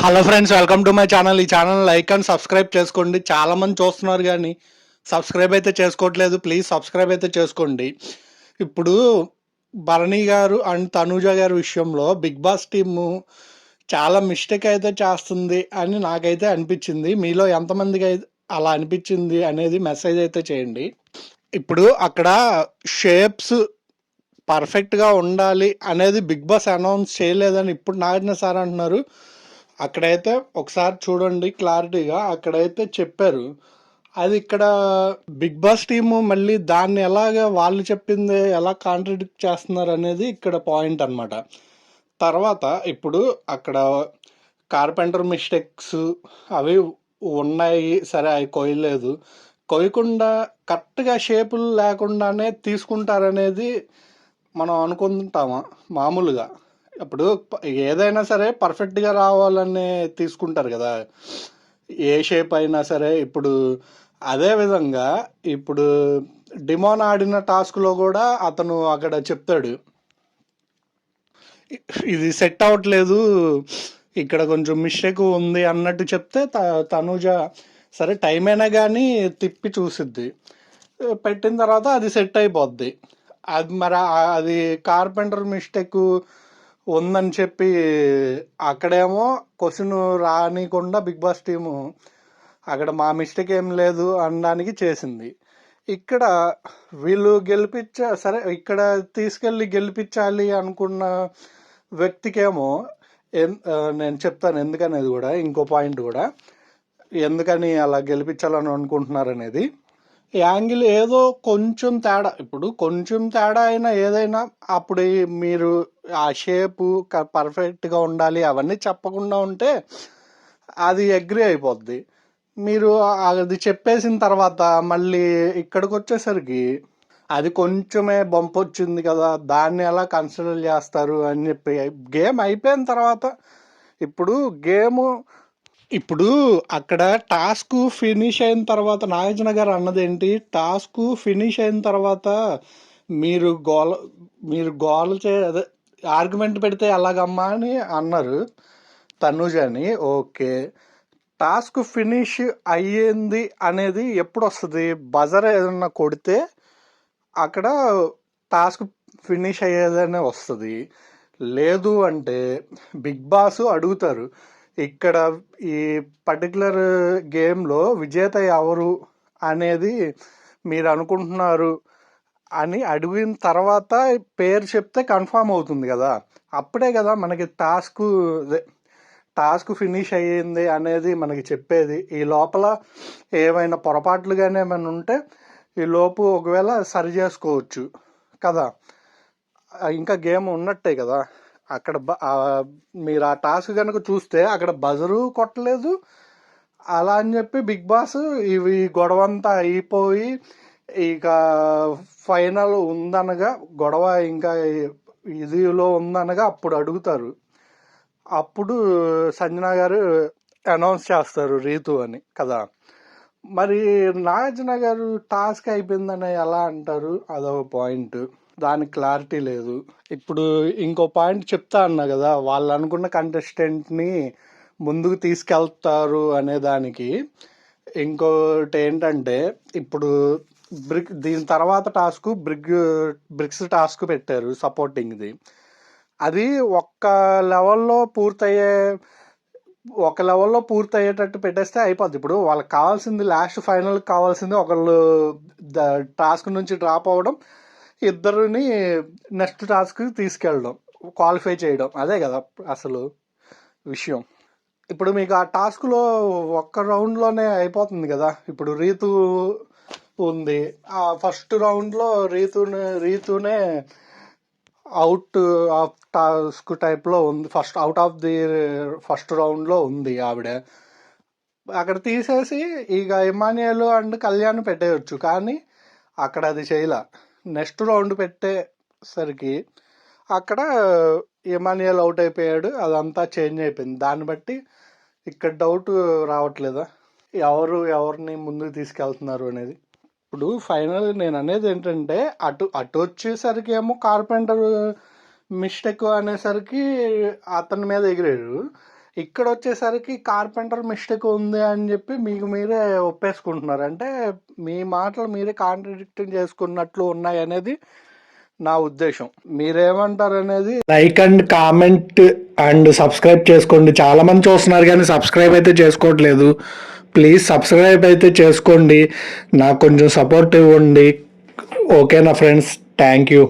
Hello friends, welcome to my channel. ఈ channel like and subscribe చేసుకోండి. చాలా మంది చూస్తున్నారు కానీ సబ్స్క్రైబ్ అయితే చేసుకోవట్లేదు. ప్లీజ్ సబ్స్క్రైబ్ అయితే చేసుకోండి. ఇప్పుడు భరణి గారు అండ్ తనూజ గారి విషయంలో బిగ్ బాస్ టీము చాలా మిస్టేక్ అయితే చేస్తుంది అని నాకైతే అనిపించింది. మీలో ఎంతమందికి అయితే అలా అనిపించింది అనేది మెసేజ్ అయితే చేయండి. ఇప్పుడు అక్కడ షేప్స్ పర్ఫెక్ట్గా ఉండాలి అనేది బిగ్ బాస్ అనౌన్స్ చేయలేదని ఇప్పుడు నాగార్జున సార్ అంటున్నారు. అక్కడైతే ఒకసారి చూడండి క్లారిటీగా, అక్కడైతే చెప్పారు. అది ఇక్కడ బిగ్ బాస్ టీము మళ్ళీ దాన్ని ఎలాగ వాళ్ళు చెప్పింది ఎలా కాంట్రడిక్ట్ చేస్తున్నారు అనేది ఇక్కడ పాయింట్ అనమాట. తర్వాత ఇప్పుడు అక్కడ కార్పెంటర్ మిస్టేక్స్ అవి ఉన్నాయి, సరే అవి కొయ్యలేదు. కొయ్యకుండా కరెక్ట్గా షేపులు లేకుండానే తీసుకుంటారనేది మనం అనుకుంటామా మామూలుగా? ఇప్పుడు ఏదైనా సరే పర్ఫెక్ట్గా రావాలని తీసుకుంటారు కదా, ఏ షేప్ అయినా సరే. ఇప్పుడు అదే విధంగా ఇప్పుడు డిమోన్ ఆడిన టాస్క్లో కూడా అతను అక్కడ చెప్తాడు, ఇది సెట్ అవ్వట్లేదు, ఇక్కడ కొంచెం మిస్టేక్ ఉంది అన్నట్టు చెప్తే తనుజ సరే టైం అయినా కానీ తిప్పి చూసిద్ది, పెట్టిన తర్వాత అది సెట్ అయిపోద్ది. అది మరి అది కార్పెంటర్ మిస్టేక్ ఉందని చెప్పి అక్కడేమో క్వశ్చన్ రానికుండా బిగ్ బాస్ టీము అక్కడ మా మిస్టేక్ ఏం లేదు అనడానికి చేసింది. ఇక్కడ వీళ్ళు సరే ఇక్కడ తీసుకెళ్ళి గెలిపించాలి అనుకున్న వ్యక్తికేమో నేను చెప్తాను ఎందుకనేది కూడా, ఇంకో పాయింట్ కూడా ఎందుకని అలా గెలిపించాలని అనుకుంటున్నారు అనేది. యాంగిల్ ఏదో కొంచెం తేడా, ఇప్పుడు కొంచెం తేడా అయినా ఏదైనా అప్పుడు మీరు ఆ షేపు పర్ఫెక్ట్గా ఉండాలి అవన్నీ చెప్పకుండా ఉంటే అది అగ్రి అయిపోద్ది. మీరు అది చెప్పేసిన తర్వాత మళ్ళీ ఇక్కడికి వచ్చేసరికి అది కొంచెమే బంప్ వచ్చింది కదా, దాన్ని ఎలా కన్సిడర్ చేస్తారు అని చెప్పి గేమ్ అయిపోయిన తర్వాత ఇప్పుడు అక్కడ టాస్క్ ఫినిష్ అయిన తర్వాత నాగార్జున గారు అన్నది ఏంటి, టాస్క్ ఫినిష్ అయిన తర్వాత మీరు గోల అదే ఆర్గ్యుమెంట్ పెడితే ఎలాగమ్మా అని అన్నారు తనుజని. ఓకే, టాస్క్ ఫినిష్ అయ్యింది అనేది ఎప్పుడు వస్తుంది? బజర్ ఏదన్నా కొడితే అక్కడ టాస్క్ ఫినిష్ అయ్యేదనే వస్తుంది. లేదు అంటే బిగ్ బాస్ అడుగుతారు, ఇక్కడ ఈ పర్టికులర్ గేమ్లో విజేత ఎవరు అనేది మీరు అనుకుంటున్నారు అని అడిగిన తర్వాత పేరు చెప్తే కన్ఫామ్ అవుతుంది కదా, అప్పుడే కదా మనకి టాస్క్ ఫినిష్ అయ్యింది అనేది మనకి చెప్పేది. ఈ లోపల ఏమైనా పొరపాట్లు కానీ ఏమైనా ఉంటే ఈ లోపు ఒకవేళ సరి చేసుకోవచ్చు కదా, ఇంకా గేమ్ ఉన్నట్టే కదా. అక్కడ మీరు ఆ టాస్క్ కనుక చూస్తే అక్కడ బజరు కొట్టలేదు. అలా అని చెప్పి బిగ్ బాస్ ఇవి గొడవంతా అయిపోయి ఇక ఫైనల్ ఉందనగా, గొడవ ఇంకా ఇదిలో ఉందనగా అప్పుడు అడుగుతారు. అప్పుడు సంజన గారు అనౌన్స్ చేస్తారు రీతు అని కదా. మరి నాగార్జున గారు టాస్క్ అయిపోయిందని ఎలా అంటారు? అదొక పాయింట్, దానికి క్లారిటీ లేదు. ఇప్పుడు ఇంకో పాయింట్ చెప్తా అన్నా కదా, వాళ్ళు అనుకున్న కంటెస్టెంట్ని ముందుకు తీసుకెళ్తారు అనే దానికి ఇంకోటి ఏంటంటే, ఇప్పుడు దీని తర్వాత టాస్క్ బ్రిక్స్ టాస్క్ పెట్టారు సపోర్టింగ్ది. అది ఒక లెవెల్లో పూర్తయ్యేటట్టు పెట్టేస్తే అయిపోద్ది. ఇప్పుడు వాళ్ళకి కావాల్సింది లాస్ట్ ఫైనల్ కావాల్సింది ఒకళ్ళు టాస్క్ నుంచి డ్రాప్ అవ్వడం, ఇద్దరిని నెక్స్ట్ టాస్క్ తీసుకెళ్ళడం, క్వాలిఫై చేయడం, అదే కదా అసలు విషయం. ఇప్పుడు మీకు ఆ టాస్క్లో ఒక్క రౌండ్లోనే అయిపోతుంది కదా. ఇప్పుడు రీతు ఉంది, ఆ ఫస్ట్ రౌండ్లో రీతునే అవుట్ ఆఫ్ టాస్క్ టైప్లో ఉంది, అవుట్ ఆఫ్ ది ఫస్ట్ రౌండ్లో ఉంది ఆవిడ. అక్కడ తీసేసి ఇక ఇమానియల్ అండ్ కళ్యాణ్ పెట్టేయచ్చు, కానీ అక్కడ అది చేయలే. నెక్స్ట్ రౌండ్ పెట్టేసరికి అక్కడ ఇమానియల్ అవుట్ అయిపోయాడు, అదంతా చేంజ్ అయిపోయింది. దాన్ని బట్టి ఇక్కడ డౌట్ రావట్లేదా ఎవరిని ముందుకు తీసుకెళ్తున్నారు అనేది? ఇప్పుడు ఫైనల్ నేను అనేది ఏంటంటే, అటు వచ్చేసరికి ఏమో కార్పెంటర్ మిస్టేక్ అనేసరికి అతని మీద ఎగిరారు, ఇక్కడ వచ్చేసరికి కార్పెంటర్ మిస్టేక్ ఉంది అని చెప్పి మీకు మీరే ఒప్పేసుకుంటున్నారు. అంటే మీ మాటలు మీరే కాంట్రడిక్టింగ్ చేసుకున్నట్లు ఉన్నాయి అనేది నా ఉద్దేశం. మీరేమంటారు అనేది like and comment and subscribe చేసుకోండి. చాలా మంది చూస్తున్నారు కానీ సబ్స్క్రైబ్ అయితే చేసుకోవట్లేదు. ప్లీజ్ సబ్స్క్రైబ్ అయితే చేసుకోండి, నాకు కొంచెం సపోర్ట్ ఇవ్వండి. ఓకేనా ఫ్రెండ్స్, థ్యాంక్ యూ.